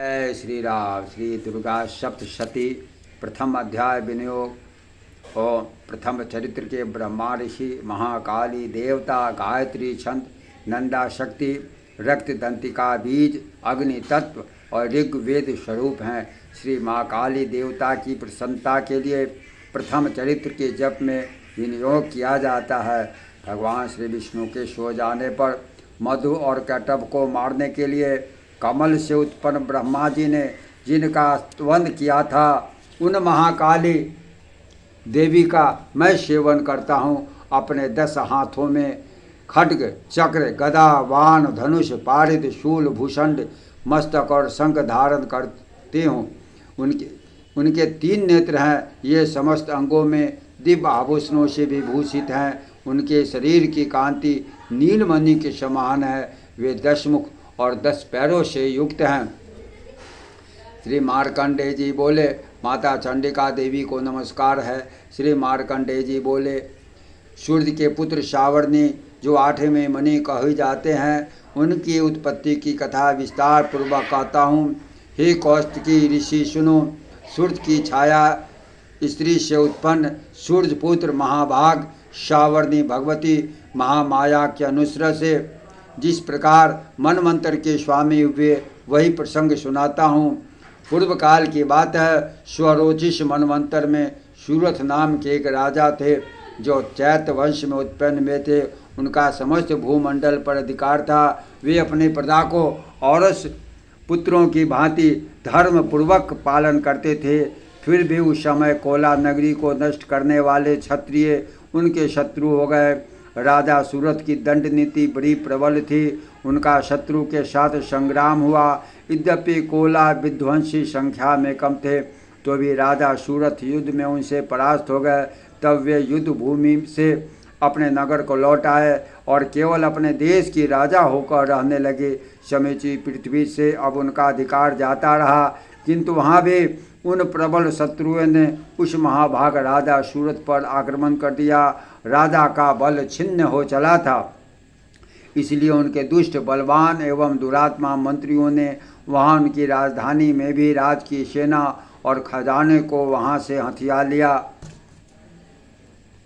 जय श्री राम। श्री दुर्गा सप्तशती प्रथम अध्याय विनियोग और प्रथम चरित्र के ब्रह्मा ऋषि, महाकाली देवता, गायत्री छंद, नंदा शक्ति, रक्त दंतिका बीज, अग्नि तत्व और ऋग्वेद स्वरूप हैं। श्री महाकाली देवता की प्रसन्नता के लिए प्रथम चरित्र के जप में विनियोग किया जाता है। भगवान श्री विष्णु के सो जाने पर मधु और कैटभ को मारने के लिए कमल से उत्पन्न ब्रह्मा जी ने जिनका स्तवन किया था, उन महाकाली देवी का मैं सेवन करता हूँ। अपने 10 हाथों में खड्ग, चक्र, गदा, बाण, धनुष, पारिद, शूल, भूषण, मस्तक और शंख धारण करते हूँ। उनके 3 नेत्र हैं। ये समस्त अंगों में दिव्य आभूषणों से विभूषित हैं। उनके शरीर की कांति नीलमणि के समान है। वे 10 मुख और 10 पैरों से युक्त हैं। श्री मार्कंडेय जी बोले, माता चंडिका देवी को नमस्कार है। श्री मार्कंडेय जी बोले, सूर्य के पुत्र सावर्णी जो 8वें मणि कहे जाते हैं, उनकी उत्पत्ति की कथा विस्तार पूर्वक कहता हूँ। हे कौस्तुकी ऋषि सुनो। सूर्य की छाया स्त्री से उत्पन्न सूर्य पुत्र महाभाग सावर्णी भगवती महामाया के अनुसरण से जिस प्रकार मनमंत्र के स्वामी हुए, वही प्रसंग सुनाता हूँ। पूर्व काल की बात है। स्वरोचिष मनमंत्र में सूरथ नाम के एक राजा थे, जो चैत्य वंश में उत्पन्न हुए थे। उनका समस्त भूमंडल पर अधिकार था। वे अपनी प्रजा को औरस पुत्रों की भांति धर्म पूर्वक पालन करते थे। फिर भी उस समय कोला नगरी को नष्ट करने वाले क्षत्रिय उनके शत्रु हो गए। राजा सूरथ की दंड नीति बड़ी प्रबल थी। उनका शत्रु के साथ संग्राम हुआ। यद्यपि कोला विध्वंसी संख्या में कम थे, तो भी राजा सूरथ युद्ध में उनसे परास्त हो गए। तब वे युद्ध भूमि से अपने नगर को लौट आए और केवल अपने देश की राजा होकर रहने लगे। समूची पृथ्वी से अब उनका अधिकार जाता रहा, किंतु वहाँ भी उन प्रबल शत्रुओं ने उस महाभाग राजा सूरथ पर आक्रमण कर दिया। राजा का बल छिन्न हो चला था, इसलिए उनके दुष्ट, बलवान एवं दुरात्मा मंत्रियों ने वहाँ उनकी राजधानी में भी राज की सेना और खजाने को वहाँ से हथिया लिया।